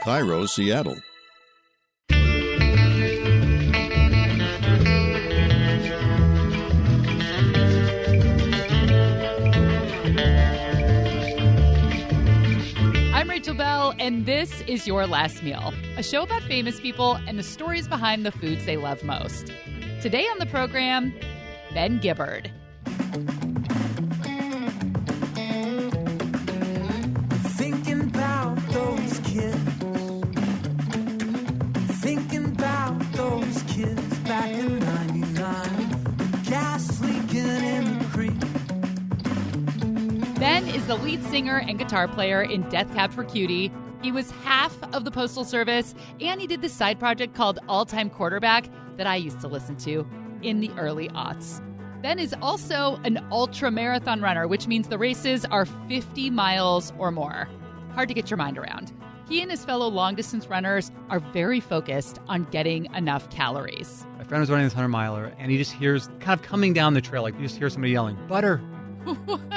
Cairo, Seattle. I'm Rachel Bell, and this is Your Last Meal, a show about famous people and the stories behind the foods they love most. Today on the program, Ben Gibbard. Thinking about those kids. Thinking about those kids back in 99. Gas leaking in the creek. Ben is the lead singer and guitar player in Death Cab for Cutie. He was half of the Postal Service, and he did this side project called All Time Quarterback that I used to listen to in the early aughts. Ben is also an ultramarathon runner, which means the races are 50 miles or more. Hard to get your mind around. He and his fellow long-distance runners are very focused on getting enough calories. My friend was running this 100-miler, and he just hears, kind of coming down the trail, like you just hear somebody yelling, "Butter!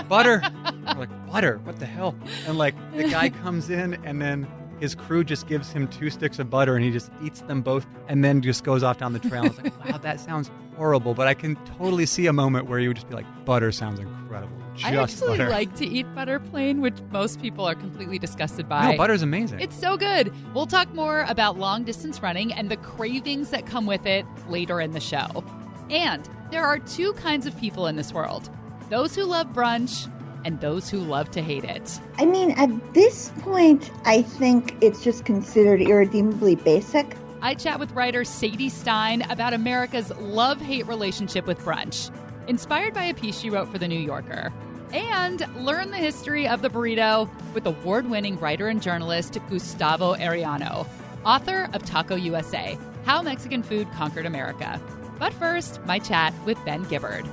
Butter!" I'm like, "Butter? What the hell?" And like the guy comes in, and then his crew just gives him 2 sticks of butter, and he just eats them both, and then just goes off down the trail. I was like, wow, that sounds horrible, but I can totally see a moment where you would just be like, butter sounds incredible. Just I actually butter. like to eat butter plain, which most people are completely disgusted by. No, butter's amazing. It's so good. We'll talk more about long-distance running and the cravings that come with it later in the show. And there are 2 kinds of people in this world. Those who love brunch and those who love to hate it. I mean, at this point, I think it's just considered irredeemably basic. I chat with writer Sadie Stein about America's love-hate relationship with brunch, inspired by a piece she wrote for The New Yorker. And learn the history of the burrito with award-winning writer and journalist Gustavo Arellano, author of Taco USA, How Mexican Food Conquered America. But first, my chat with Ben Gibbard.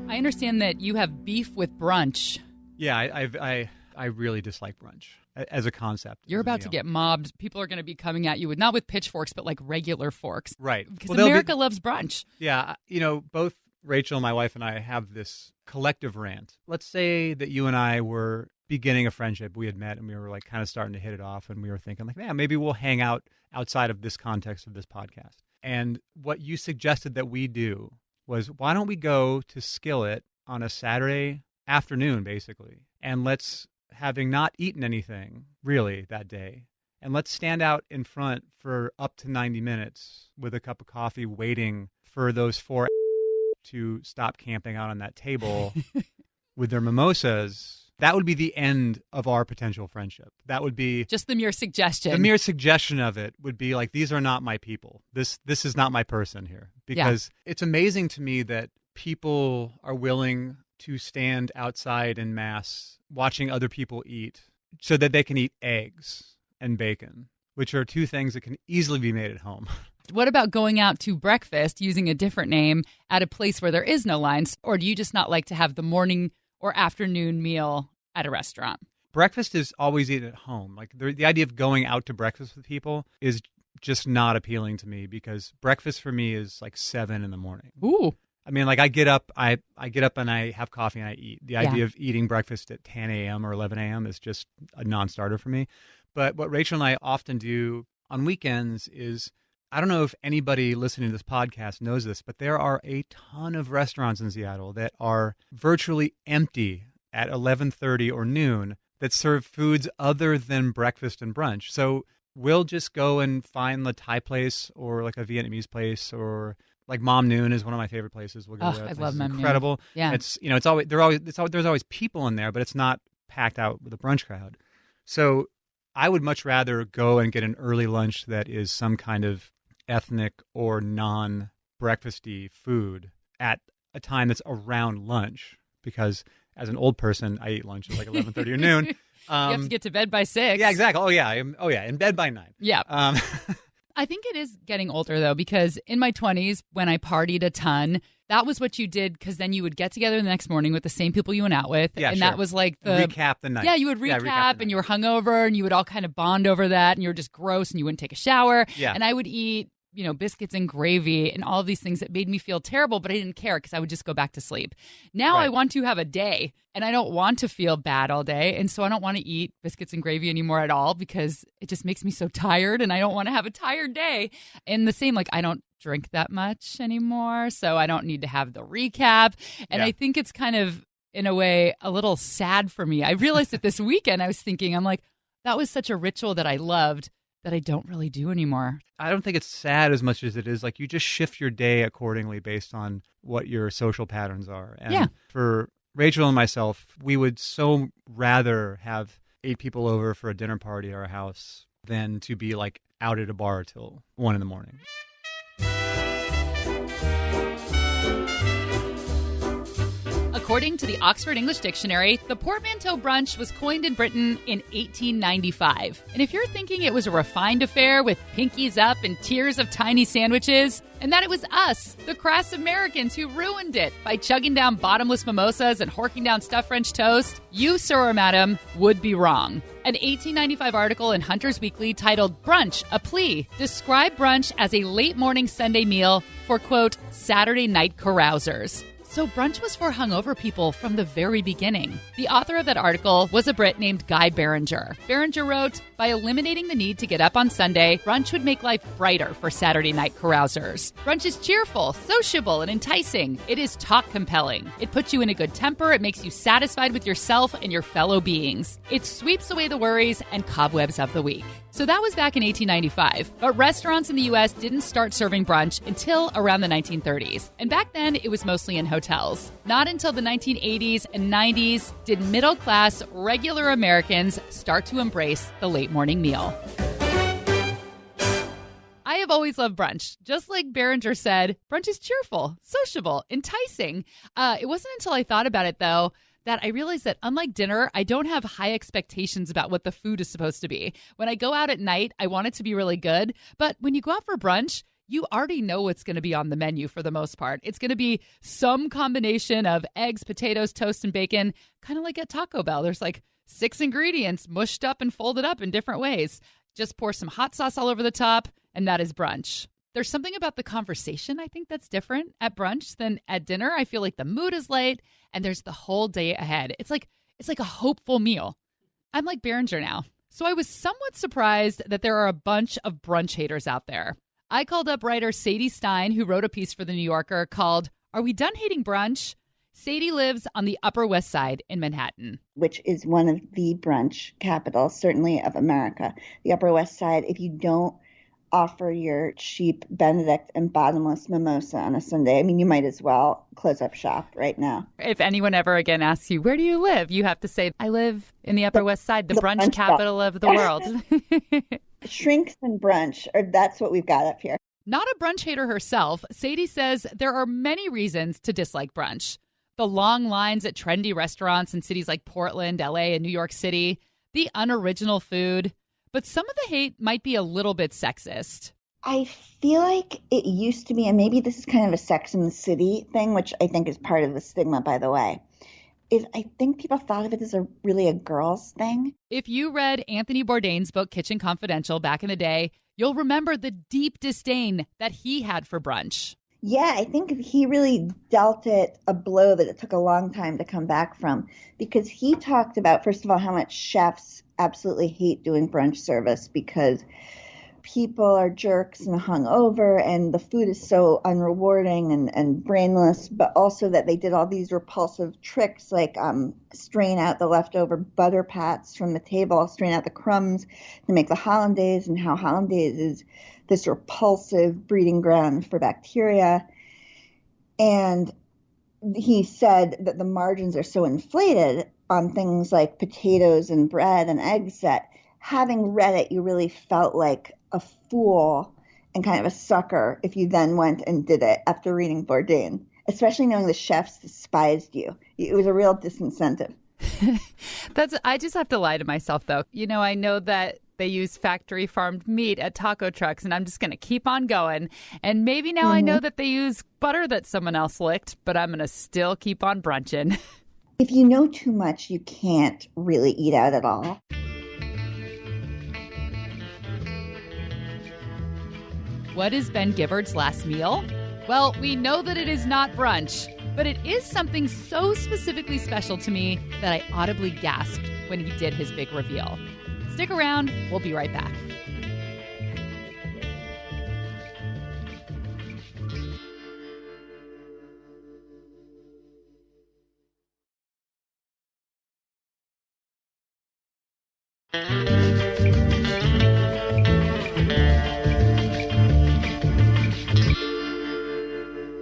I understand that you have beef with brunch. Yeah, I really dislike brunch as a concept. You're about to get mobbed. People are going to be coming at you with not with pitchforks, but like regular forks. Right. Because America loves brunch. Yeah. You know, both Rachel, my wife, and I have this collective rant. Let's say that you and I were beginning a friendship. We had met and we were like kind of starting to hit it off, and we were thinking like, man, maybe we'll hang out outside of this context of this podcast. And what you suggested that we do was, why don't we go to Skillet on a Saturday afternoon, basically, and let's, having not eaten anything really that day, and let's stand out in front for up to 90 minutes with a cup of coffee waiting for those 4 to stop camping out on that table with their mimosas. That would be the end of our potential friendship. That would be just the mere suggestion. The mere suggestion of it would be like, these are not my people. This is not my person here. Because It's amazing to me that people are willing to stand outside en masse watching other people eat so that they can eat eggs and bacon, which are 2 things that can easily be made at home. What about going out to breakfast using a different name at a place where there is no lines? Or do you just not like to have the morning or afternoon meal at a restaurant? Breakfast is always eaten at home. Like the idea of going out to breakfast with people is just not appealing to me, because breakfast for me is like 7 in the morning. Ooh. I mean, like I get up and I have coffee and I eat. The idea of eating breakfast at 10 a.m. or 11 a.m. is just a non-starter for me. But what Rachel and I often do on weekends is, I don't know if anybody listening to this podcast knows this, but there are a ton of restaurants in Seattle that are virtually empty at 11:30 or noon that serve foods other than breakfast and brunch. So we'll just go and find the Thai place or like a Vietnamese place, or like Mom Noon is one of my favorite places. We'll go there. I love Mom Noon. Incredible. Yeah. It's, you know, there's always people in there, but it's not packed out with a brunch crowd. So I would much rather go and get an early lunch that is some kind of ethnic or non-breakfasty food at a time that's around lunch, because as an old person, I eat lunch at like 11:30 or noon. You have to get to bed by 6. Yeah, exactly. Oh yeah, in bed by 9. Yeah. I think it is getting older, though, because in my 20s, when I partied a ton, that was what you did, because then you would get together the next morning with the same people you went out with. Yeah, and sure. that was like the... Recap the night. Yeah, you would recap and you were hungover, and you would all kind of bond over that, and you were just gross, and you wouldn't take a shower. Yeah. And I would eat biscuits and gravy and all of these things that made me feel terrible, but I didn't care because I would just go back to sleep. Now I want to have a day and I don't want to feel bad all day. And so I don't want to eat biscuits and gravy anymore at all because it just makes me so tired and I don't want to have a tired day. And the same, I don't drink that much anymore, so I don't need to have the recap. And I think it's kind of, in a way, a little sad for me. I realized that this weekend I was thinking, I'm like, that was such a ritual that I loved that I don't really do anymore. I don't think it's sad as much as it is you just shift your day accordingly based on what your social patterns are. And for Rachel and myself, we would so rather have 8 people over for a dinner party at our house than to be out at a bar till 1 a.m. According to the Oxford English Dictionary, the portmanteau brunch was coined in Britain in 1895. And if you're thinking it was a refined affair with pinkies up and tiers of tiny sandwiches, and that it was us, the crass Americans, who ruined it by chugging down bottomless mimosas and horking down stuffed French toast, you, sir or madam, would be wrong. An 1895 article in Hunter's Weekly titled Brunch, a Plea, described brunch as a late morning Sunday meal for, quote, Saturday night carousers. So brunch was for hungover people from the very beginning. The author of that article was a Brit named Guy Beringer. Beringer wrote, by eliminating the need to get up on Sunday, brunch would make life brighter for Saturday night carousers. Brunch is cheerful, sociable, and enticing. It is talk compelling. It puts you in a good temper. It makes you satisfied with yourself and your fellow beings. It sweeps away the worries and cobwebs of the week. So that was back in 1895, but restaurants in the U.S. didn't start serving brunch until around the 1930s. And back then, it was mostly in hotels. Not until the 1980s and 90s did middle-class, regular Americans start to embrace the late morning meal. I have always loved brunch. Just like Beringer said, brunch is cheerful, sociable, enticing. It wasn't until I thought about it, though, that I realized that unlike dinner, I don't have high expectations about what the food is supposed to be. When I go out at night, I want it to be really good. But when you go out for brunch, you already know what's going to be on the menu for the most part. It's going to be some combination of eggs, potatoes, toast, and bacon, kind of like at Taco Bell. There's 6 ingredients mushed up and folded up in different ways. Just pour some hot sauce all over the top, and that is brunch. There's something about the conversation, I think, that's different at brunch than at dinner. I feel like the mood is light and there's the whole day ahead. It's like a hopeful meal. I'm like Beringer now. So I was somewhat surprised that there are a bunch of brunch haters out there. I called up writer Sadie Stein, who wrote a piece for The New Yorker called, Are We Done Hating Brunch? Sadie lives on the Upper West Side in Manhattan, which is one of the brunch capitals, certainly of America. The Upper West Side, if you don't offer your cheap Benedict and bottomless mimosa on a Sunday, I mean, you might as well close up shop right now. If anyone ever again asks you, where do you live? You have to say, I live in the Upper West Side, the brunch capital of the world. Shrinks and brunch, or that's what we've got up here. Not a brunch hater herself, Sadie says there are many reasons to dislike brunch. The long lines at trendy restaurants in cities like Portland, LA, and New York City, the unoriginal food. But some of the hate might be a little bit sexist. I feel like it used to be, and maybe this is kind of a Sex and the City thing, which I think is part of the stigma, by the way, is I think people thought of it as really a girl's thing. If you read Anthony Bourdain's book, Kitchen Confidential, back in the day, you'll remember the deep disdain that he had for brunch. Yeah, I think he really dealt it a blow that it took a long time to come back from, because he talked about, first of all, how much chefs absolutely hate doing brunch service because people are jerks and hungover and the food is so unrewarding and brainless, but also that they did all these repulsive tricks like strain out the leftover butter pats from the table, strain out the crumbs to make the hollandaise, and how hollandaise is this repulsive breeding ground for bacteria. And he said that the margins are so inflated on things like potatoes and bread and eggs that having read it, you really felt like a fool and kind of a sucker if you then went and did it after reading Bourdain, especially knowing the chefs despised you. It was a real disincentive. I just have to lie to myself, though. I know that they use factory farmed meat at taco trucks, and I'm just going to keep on going. And maybe now I know that they use butter that someone else licked, but I'm going to still keep on brunching. If you know too much, you can't really eat out at all. What is Ben Gibbard's last meal? Well, we know that it is not brunch, but it is something so specifically special to me that I audibly gasped when he did his big reveal. Stick around, we'll be right back.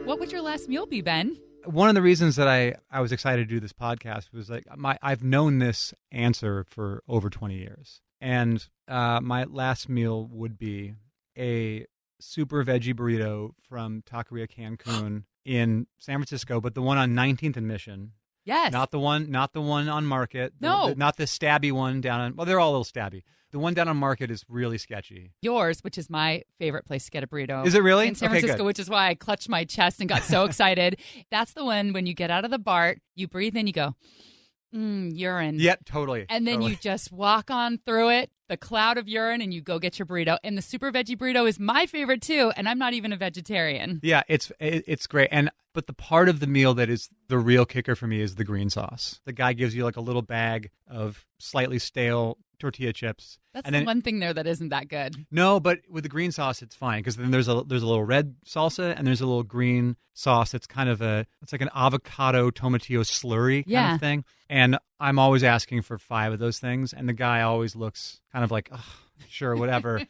What would your last meal be, Ben? One of the reasons that I was excited to do this podcast was like I've known this answer for over 20 years. And my last meal would be a super veggie burrito from Taqueria Cancun in San Francisco, but the one on 19th and Mission. Yes. Not the one on Market. No. Not the stabby one down on, well, they're all a little stabby. The one down on Market is really sketchy. Yours, which is my favorite place to get a burrito. Is it really? In San Okay, Francisco, good. which is why I clutched my chest and got so excited. That's the one when you get out of the BART, you breathe in, you go, urine. Yeah, totally. And then you just walk on through it, the cloud of urine, and you go get your burrito. And the super veggie burrito is my favorite too, and I'm not even a vegetarian. Yeah, it's great. But the part of the meal that is the real kicker for me is the green sauce. The guy gives you like a little bag of slightly stale tortilla chips. That's and the then, one thing there that isn't that good. No, but with the green sauce, it's fine because then there's a little red salsa and there's a little green sauce that's kind of it's like an avocado tomatillo slurry kind of thing. And I'm always asking for 5 of those things, and the guy always looks kind of like, oh, sure, whatever.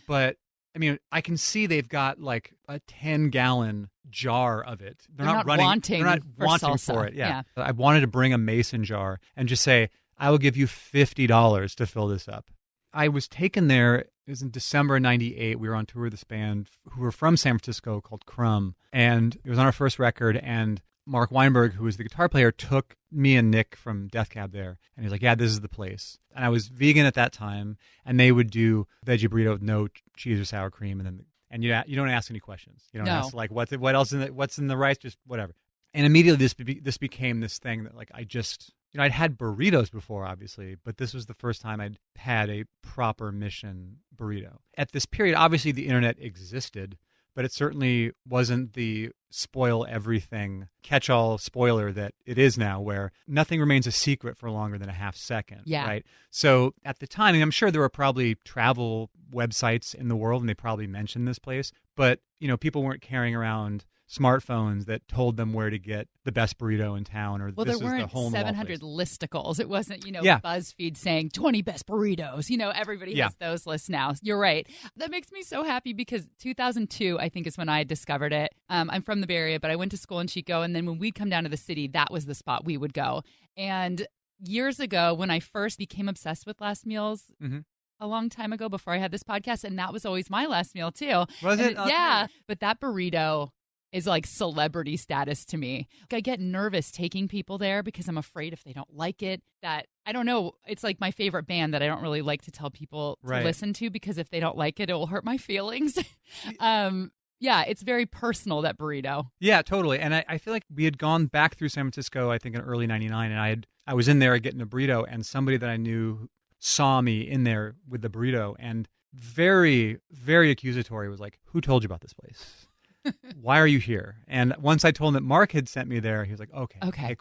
But I mean, I can see they've got like a 10-gallon jar of it. They're not wanting salsa. for it. Yeah. I wanted to bring a mason jar and just say, I will give you $50 to fill this up. I was taken there. It was in December of 98. We were on tour with this band who were from San Francisco called Crumb. And it was on our first record. And Mark Weinberg, who was the guitar player, took me and Nick from Death Cab there. And he's like, yeah, this is the place. And I was vegan at that time. And they would do veggie burrito with no cheese or sour cream. And you don't ask any questions. You don't ask like what else what's in the rice, just whatever. And immediately this became this thing that like I just, I'd had burritos before, obviously, but this was the first time I'd had a proper Mission burrito. At this period, obviously the internet existed, but it certainly wasn't the spoil everything, catch-all spoiler that it is now, where nothing remains a secret for longer than a half second. Yeah. Right? So at the time, and I'm sure there were probably travel websites in the world, and they probably mentioned this place, but people weren't carrying around smartphones that told them where to get the best burrito in town, or well, this there is the weren't hole in the wall 700 place. listicles. It wasn't, BuzzFeed saying 20 best burritos. Everybody has those lists now. You're right. That makes me so happy because 2002, I think, is when I discovered it. I'm from the Bay Area, but I went to school in Chico, and then when we'd come down to the city, that was the spot we would go. And years ago, when I first became obsessed with last meals, a long time ago before I had this podcast, and that was always my last meal too. Was it? Yeah, but that burrito is like celebrity status to me. I get nervous taking people there because I'm afraid if they don't like it, that, I don't know, it's like my favorite band that I don't really like to tell people to listen to because if they don't like it, it will hurt my feelings. Yeah, it's very personal, that burrito. Yeah, totally. And I feel like we had gone back through San Francisco, I think in early 99, and I was in there getting a burrito, and somebody that I knew saw me in there with the burrito and very, very accusatory was like, who told you about this place? Why are you here? And once I told him that Mark had sent me there, he was like, okay, cool. Okay, you're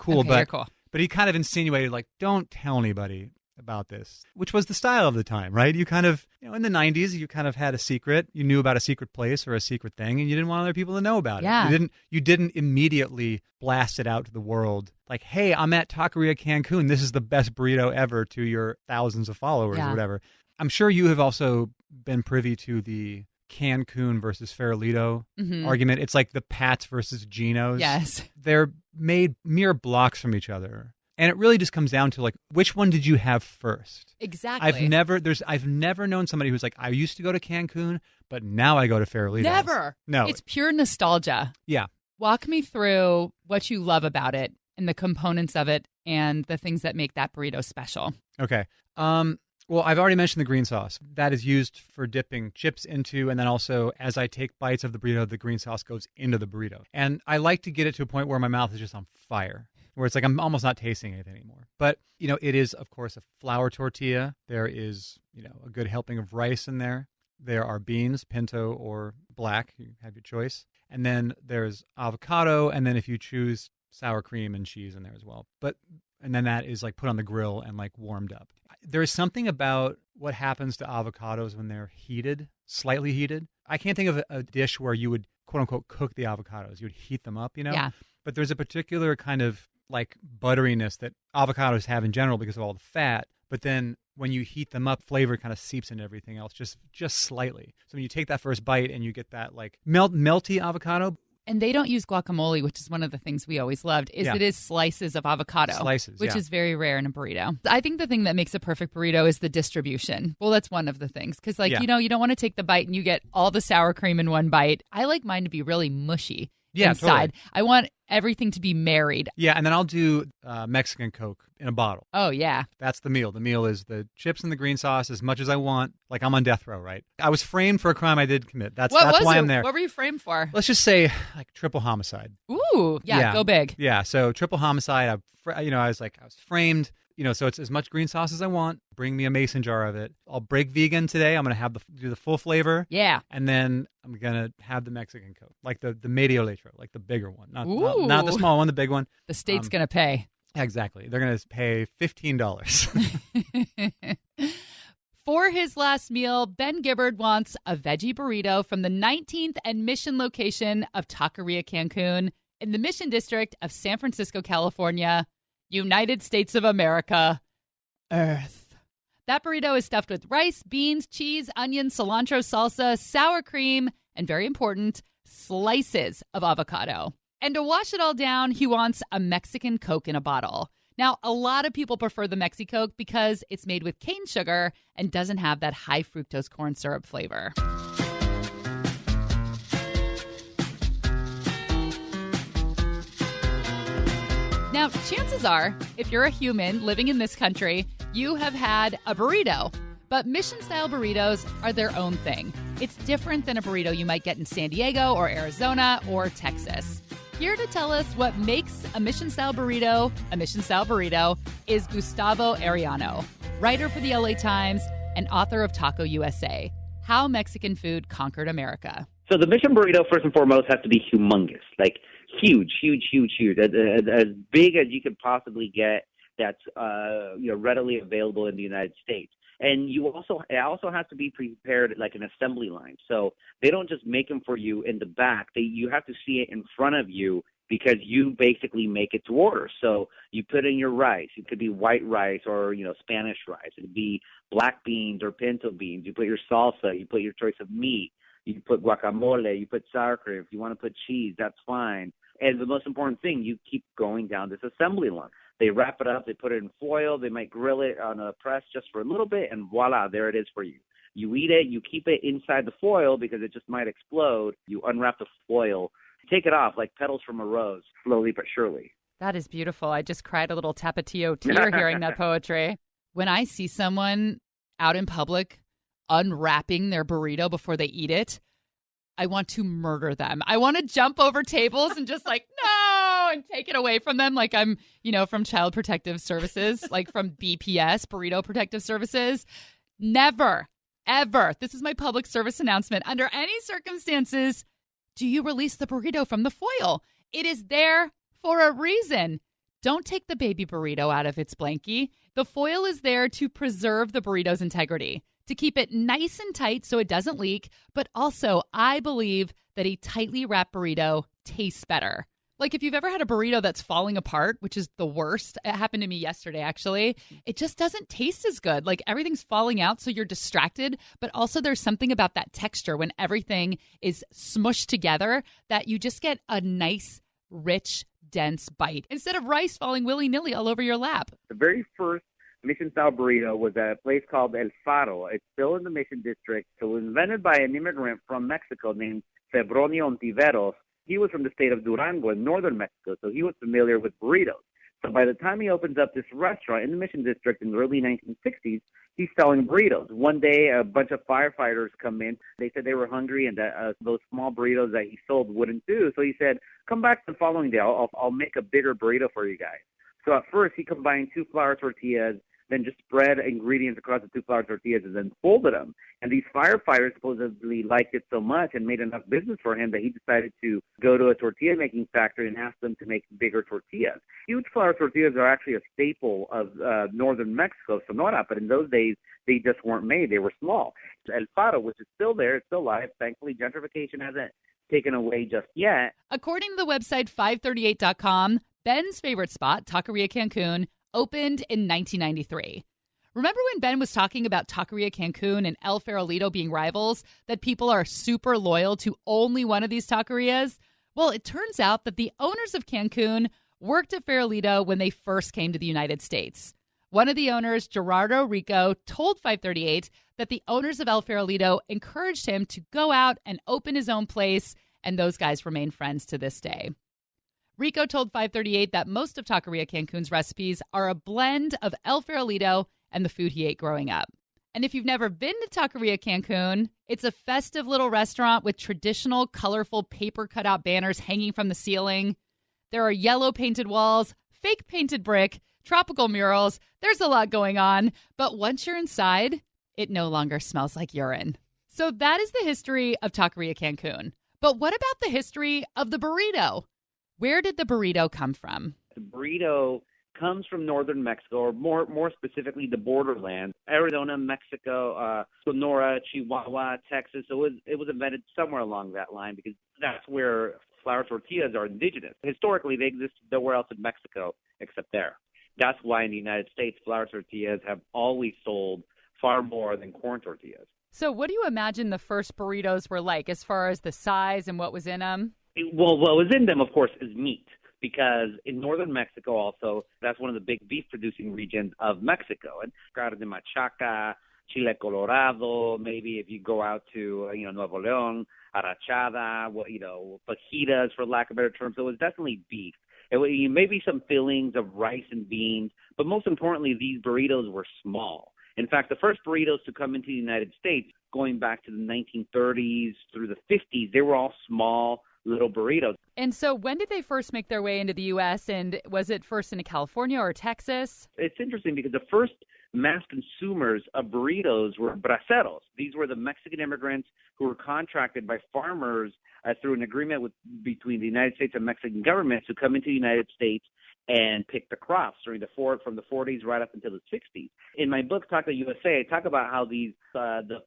cool. But he kind of insinuated like, don't tell anybody about this, which was the style of the time, right? You kind of, in the 90s, you kind of had a secret. You knew about a secret place or a secret thing, and you didn't want other people to know about it. You didn't immediately blast it out to the world like, hey, I'm at Taqueria Cancun. This is the best burrito ever to your thousands of followers or whatever. I'm sure you have also been privy to the Cancun versus Farolito argument. It's like the Pats versus Geno's. Yes. They're made mere blocks from each other. And it really just comes down to like, which one did you have first? Exactly. I've never known somebody who's like, I used to go to Cancun, but now I go to Farolito. Never. No. It's pure nostalgia. Yeah. Walk me through what you love about it and the components of it and the things that make that burrito special. Okay. Well, I've already mentioned the green sauce. That is used for dipping chips into, and then also as I take bites of the burrito, the green sauce goes into the burrito. And I like to get it to a point where my mouth is just on fire, where it's like I'm almost not tasting anything anymore. But, it is, of course, a flour tortilla. There is, a good helping of rice in there. There are beans, pinto or black. You have your choice. And then there's avocado. And then if you choose sour cream and cheese in there as well. And then that is like put on the grill and like warmed up. There is something about what happens to avocados when they're heated, slightly heated. I can't think of a dish where you would, quote unquote, cook the avocados. You would heat them up, Yeah. But there's a particular kind of like butteriness that avocados have in general because of all the fat. But then when you heat them up, flavor kind of seeps into everything else just slightly. So when you take that first bite and you get that like melty avocado. And they don't use guacamole, which is one of the things we always loved, is it is slices of avocado. Slices, which is very rare in a burrito. I think the thing that makes a perfect burrito is the distribution. Well, that's one of the things. Because, you don't want to take the bite and you get all the sour cream in one bite. I like mine to be really mushy inside. Totally. I want everything to be married. Yeah, and then I'll do Mexican Coke in a bottle. Oh, yeah. That's the meal. The meal is the chips and the green sauce as much as I want. Like I'm on death row, right? I was framed for a crime I did commit. That's why I'm there. What were you framed for? Let's just say like triple homicide. Ooh, yeah. Go big. Yeah, so triple homicide. I was framed. So it's as much green sauce as I want. Bring me a mason jar of it. I'll break vegan today. I'm gonna do the full flavor. Yeah, and then I'm gonna have the Mexican Coke, like the medio litro, like the bigger one, not the small one, the big one. The state's gonna pay. Exactly. They're gonna pay $15. For his last meal, Ben Gibbard wants a veggie burrito from the 19th and Mission location of Taqueria Cancun in the Mission District of San Francisco, California, United States of America, Earth. That burrito is stuffed with rice, beans, cheese, onions, cilantro, salsa, sour cream, and very important, slices of avocado. And to wash it all down, he wants a Mexican Coke in a bottle. Now, a lot of people prefer the Mexi Coke because it's made with cane sugar and doesn't have that high fructose corn syrup flavor. Now, chances are, if you're a human living in this country, you have had a burrito. But Mission-style burritos are their own thing. It's different than a burrito you might get in San Diego or Arizona or Texas. Here to tell us what makes a Mission-style burrito is Gustavo Arellano, writer for the LA Times and author of Taco USA, How Mexican Food Conquered America. So the Mission burrito, first and foremost, has to be humongous, like huge, as big as you could possibly get that's readily available in the United States. And it also has to be prepared like an assembly line. So they don't just make them for you in the back. You have to see it in front of you because you basically make it to order. So you put in your rice. It could be white rice or, Spanish rice. It could be black beans or pinto beans. You put your salsa. You put your choice of meat. You put guacamole. You put sour cream. If you want to put cheese, that's fine. And the most important thing, you keep going down this assembly line. They wrap it up, they put it in foil, they might grill it on a press just for a little bit, and voila, there it is for you. You eat it, you keep it inside the foil because it just might explode. You unwrap the foil, take it off like petals from a rose, slowly but surely. That is beautiful. I just cried a little tapatio tear hearing that poetry. When I see someone out in public unwrapping their burrito before they eat it, I want to murder them. I want to jump over tables and just no, and take it away from them like I'm, from Child Protective Services, like from BPS, Burrito Protective Services. Never, ever, this is my public service announcement, under any circumstances, do you release the burrito from the foil. It is there for a reason. Don't take the baby burrito out of its blankie. The foil is there to preserve the burrito's integrity, to keep it nice and tight so it doesn't leak, but also I believe that a tightly wrapped burrito tastes better. Like if you've ever had a burrito that's falling apart, which is the worst, it happened to me yesterday actually, it just doesn't taste as good. Like everything's falling out so you're distracted, but also there's something about that texture when everything is smushed together that you just get a nice, rich, dense bite instead of rice falling willy-nilly all over your lap. The very first Mission-style burrito was at a place called El Faro. It's still in the Mission District. It was invented by an immigrant from Mexico named Febronio Ontiveros. He was from the state of Durango in northern Mexico, so he was familiar with burritos. So by the time he opens up this restaurant in the Mission District in the early 1960s, he's selling burritos. One day, a bunch of firefighters come in. They said they were hungry and that those small burritos that he sold wouldn't do. So he said, come back the following day. I'll make a bigger burrito for you guys. So at first, he combined 2 flour tortillas, then just spread ingredients across the 2 flour tortillas and then folded them. And these firefighters supposedly liked it so much and made enough business for him that he decided to go to a tortilla making factory and ask them to make bigger tortillas. Huge flour tortillas are actually a staple of northern Mexico, Sonora, but in those days, they just weren't made. They were small. El Faro, which is still there, it's still alive. Thankfully, gentrification hasn't taken away just yet. According to the website 538.com, Ben's favorite spot, Taqueria Cancun, opened in 1993. Remember when Ben was talking about Taqueria Cancun and El Farolito being rivals, that people are super loyal to only one of these taquerias? Well, it turns out that the owners of Cancun worked at Farolito when they first came to the United States. One of the owners, Gerardo Rico, told 538 that the owners of El Farolito encouraged him to go out and open his own place, and those guys remain friends to this day. Rico told 538 that most of Taqueria Cancun's recipes are a blend of El Farolito and the food he ate growing up. And if you've never been to Taqueria Cancun, it's a festive little restaurant with traditional, colorful paper cutout banners hanging from the ceiling. There are yellow painted walls, fake painted brick, tropical murals. There's a lot going on. But once you're inside, it no longer smells like urine. So that is the history of Taqueria Cancun. But what about the history of the burrito? Where did the burrito come from? The burrito comes from northern Mexico, or more specifically the borderlands, Arizona, Mexico, Sonora, Chihuahua, Texas. So it was invented somewhere along that line because that's where flour tortillas are indigenous. Historically, they exist nowhere else in Mexico except there. That's why in the United States, flour tortillas have always sold far more than corn tortillas. So what do you imagine the first burritos were like as far as the size and what was in them? Well, what was in them, of course, is meat, because in northern Mexico also, that's one of the big beef-producing regions of Mexico. And Carne de Machaca, Chile Colorado, maybe if you go out to, Nuevo León, arrachada, fajitas, for lack of a better term. So it was definitely beef. Maybe some fillings of rice and beans, but most importantly, these burritos were small. In fact, the first burritos to come into the United States, going back to the 1930s through the 50s, they were all small little burritos. And so when did they first make their way into the U.S., and was it first into California or Texas? It's interesting because the first mass consumers of burritos were braceros. These were the Mexican immigrants who were contracted by farmers through an agreement between the United States and Mexican governments to come into the United States and pick the crops from the 40s right up until the 60s. In my book, Taco USA, I talk about how the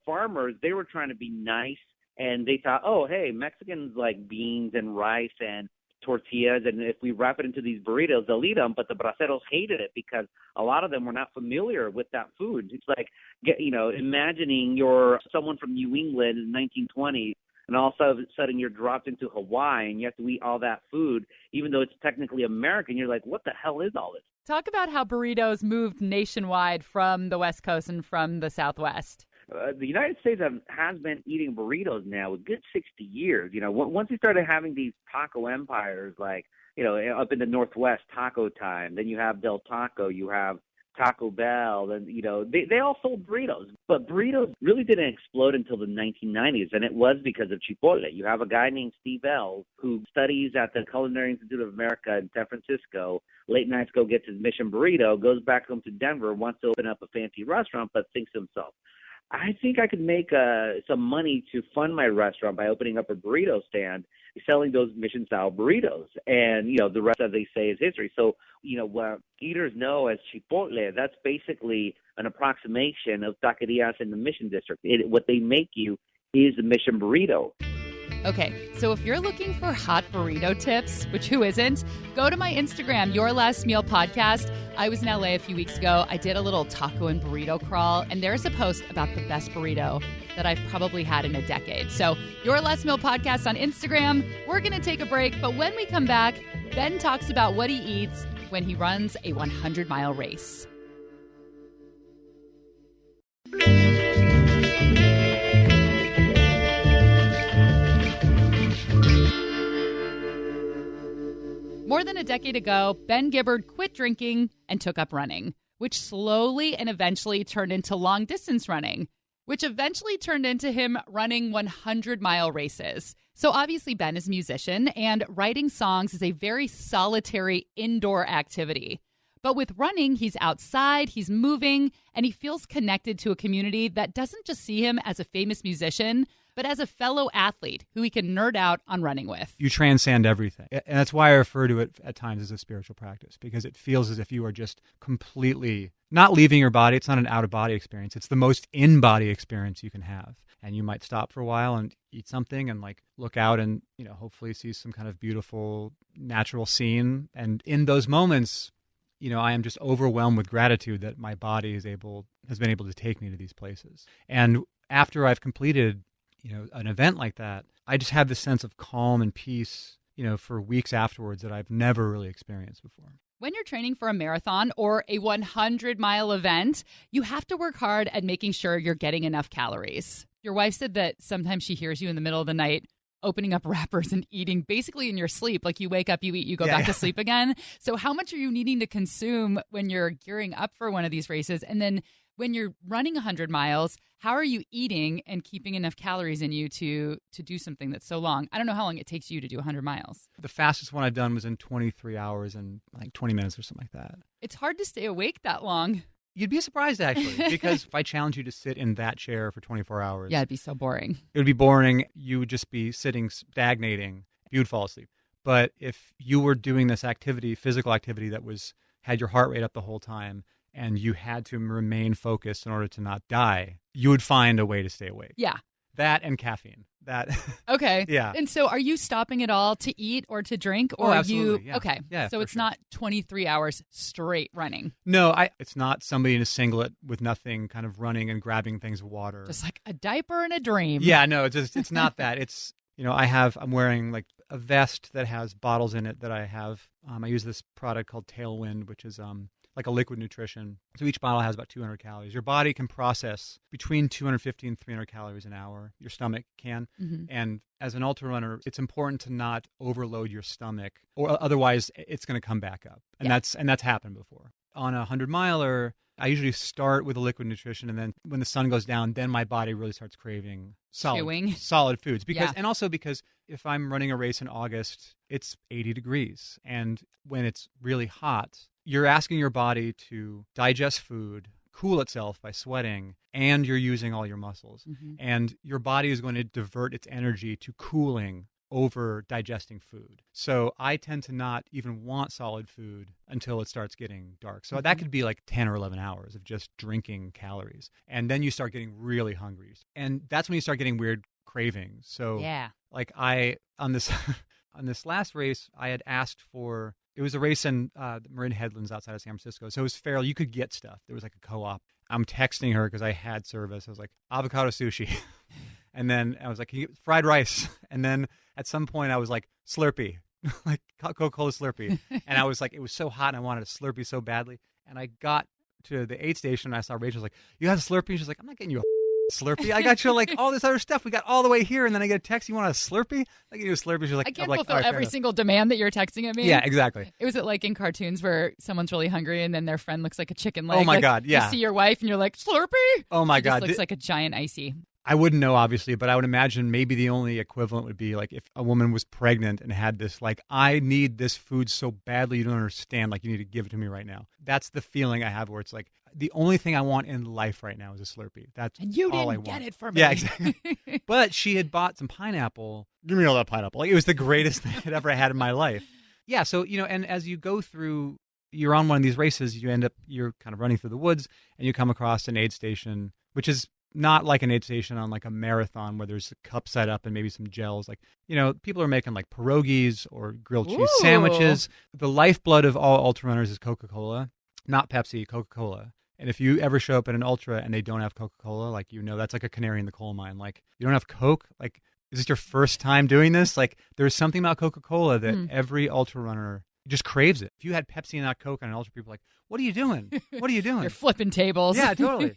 farmers, they were trying to be nice, and they thought, oh, hey, Mexicans like beans and rice and tortillas, and if we wrap it into these burritos, they'll eat them. But the braceros hated it because a lot of them were not familiar with that food. It's like, imagining you're someone from New England in the 1920s, and all of a sudden you're dropped into Hawaii and you have to eat all that food, even though it's technically American. You're like, what the hell is all this? Talk about how burritos moved nationwide from the West Coast and from the Southwest. The United States has been eating burritos now a good 60 years. Once we started having these taco empires, like, up in the Northwest, Taco Time, then you have Del Taco, you have Taco Bell, and, they all sold burritos. But burritos really didn't explode until the 1990s, and it was because of Chipotle. You have a guy named Steve Ells who studies at the Culinary Institute of America in San Francisco. Late nights gets his mission burrito, goes back home to Denver, wants to open up a fancy restaurant, but thinks to himself, I think I could make some money to fund my restaurant by opening up a burrito stand, selling those mission-style burritos. And, the rest, as they say, is history. So, what eaters know as Chipotle, that's basically an approximation of taquerias in the Mission District. What they make you is the Mission Burrito. Okay, so if you're looking for hot burrito tips, which who isn't, go to my Instagram, Your Last Meal Podcast. I was in LA a few weeks ago. I did a little taco and burrito crawl, and there's a post about the best burrito that I've probably had in a decade. So Your Last Meal Podcast on Instagram. We're going to take a break, but when we come back, Ben talks about what he eats when he runs a 100-mile race. More than a decade ago, Ben Gibbard quit drinking and took up running, which slowly and eventually turned into long-distance running, which eventually turned into him running 100-mile races. So obviously Ben is a musician, and writing songs is a very solitary indoor activity. But with running, he's outside, he's moving, and he feels connected to a community that doesn't just see him as a famous musician, but as a fellow athlete who he can nerd out on running with. You transcend everything. And that's why I refer to it at times as a spiritual practice, because it feels as if you are just completely not leaving your body. It's not an out-of-body experience. It's the most in-body experience you can have. And you might stop for a while and eat something and like look out and, hopefully see some kind of beautiful natural scene. And in those moments, I am just overwhelmed with gratitude that my body has been able to take me to these places. And after I've completed, an event like that, I just have this sense of calm and peace, for weeks afterwards that I've never really experienced before. When you're training for a marathon or a 100-mile event, you have to work hard at making sure you're getting enough calories. Your wife said that sometimes she hears you in the middle of the night opening up wrappers and eating basically in your sleep. Like you wake up, you eat, you go back to sleep again. So how much are you needing to consume when you're gearing up for one of these races? And then when you're running 100 miles, how are you eating and keeping enough calories in you to do something that's so long? I don't know how long it takes you to do 100 miles. The fastest one I've done was in 23 hours and like 20 minutes or something like that. It's hard to stay awake that long. You'd be surprised, actually, because if I challenge you to sit in that chair for 24 hours... Yeah, it'd be so boring. It would be boring. You would just be sitting, stagnating. You would fall asleep. But if you were doing this activity, physical activity that had your heart rate up the whole time, and you had to remain focused in order to not die, you would find a way to stay awake. Yeah. That and caffeine. Okay. Yeah. And so are you stopping at all to eat or to drink? Or absolutely. Yeah. Okay. Yeah, so it's not 23 hours straight running. No, it's not somebody in a singlet with nothing kind of running and grabbing things of water. Just like a diaper and a dream. Yeah, no, it's not that. It's, I'm wearing like a vest that has bottles in it that I have. I use this product called Tailwind, which is like a liquid nutrition. So each bottle has about 200 calories. Your body can process between 250 and 300 calories an hour. Your stomach can. Mm-hmm. And as an ultra runner, it's important to not overload your stomach, or otherwise it's going to come back up. And that's happened before. On a 100-miler, I usually start with a liquid nutrition, and then when the sun goes down, then my body really starts craving solid foods. And also because if I'm running a race in August, it's 80 degrees. And when it's really hot, you're asking your body to digest food, cool itself by sweating, and you're using all your muscles. Mm-hmm. And your body is going to divert its energy to cooling over digesting food. So I tend to not even want solid food until it starts getting dark. So that could be like 10 or 11 hours of just drinking calories. And then you start getting really hungry. And that's when you start getting weird cravings. So like on this last race, I had asked for, it was a race in the Marin Headlands outside of San Francisco. So it was fair. You could get stuff. There was like a co-op. I'm texting her because I had service. I was like, avocado sushi. And then I was like, can you get fried rice? And then at some point I was like, Slurpee, like Coca-Cola Slurpee. And I was like, it was so hot and I wanted a Slurpee so badly. And I got to the aid station and I saw Rachel like, you have a Slurpee? She's like, I'm not getting you a Slurpee. I got you like all this other stuff. We got all the way here. And then I get a text, you want a Slurpee? I get you a Slurpee. She's like, I can't fulfill every single demand that you're texting at me. Yeah, exactly. It was like in cartoons where someone's really hungry and then their friend looks like a chicken leg. Oh my like, God, yeah. You see your wife and you're like, Slurpee? Oh my God. It looks like a giant icy. I wouldn't know, obviously, but I would imagine maybe the only equivalent would be like if a woman was pregnant and had this, like, I need this food so badly you don't understand, like, you need to give it to me right now. That's the feeling I have where it's like, the only thing I want in life right now is a Slurpee. That's and you all didn't I want. get it for me. Yeah, exactly. But she had bought some pineapple. Give me all that pineapple. Like, it was the greatest thing I'd ever had in my life. Yeah, so, and as you go through, you're on one of these races, you're kind of running through the woods, and you come across an aid station, which is not like an aid station on like a marathon where there's a cup set up and maybe some gels. Like, people are making like pierogies or grilled cheese sandwiches. The lifeblood of all ultra runners is Coca-Cola, not Pepsi, Coca-Cola. And if you ever show up at an ultra and they don't have Coca-Cola, like, that's like a canary in the coal mine. Like, you don't have Coke? Like, is this your first time doing this? Like, there's something about Coca-Cola that every ultra runner just craves it. If you had Pepsi and not Coke on an ultra, people are like, what are you doing? What are you doing? You're flipping tables. Yeah, totally.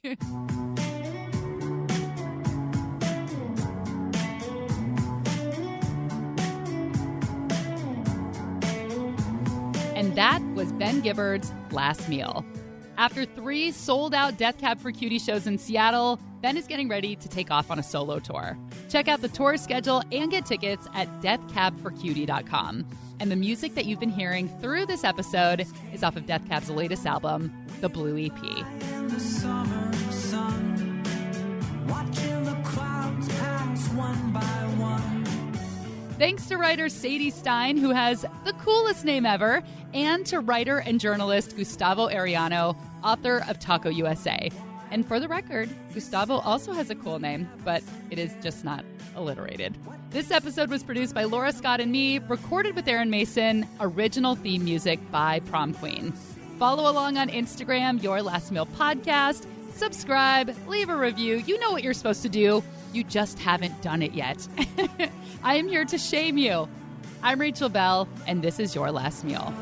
And that was Ben Gibbard's last meal. After 3 sold-out Death Cab for Cutie shows in Seattle, Ben is getting ready to take off on a solo tour. Check out the tour schedule and get tickets at deathcabforcutie.com. And the music that you've been hearing through this episode is off of Death Cab's latest album, The Blue EP. In the summer sun, watching the clouds pass one by one. Thanks to writer Sadie Stein, who has the coolest name ever, and to writer and journalist Gustavo Arellano, author of Taco USA. And for the record, Gustavo also has a cool name, but it is just not alliterated. This episode was produced by Laura Scott and me, recorded with Aaron Mason, original theme music by Prom Queen. Follow along on Instagram, Your Last Meal Podcast. Subscribe, leave a review. You know what you're supposed to do. You just haven't done it yet. I am here to shame you. I'm Rachel Bell, and this is Your Last Meal.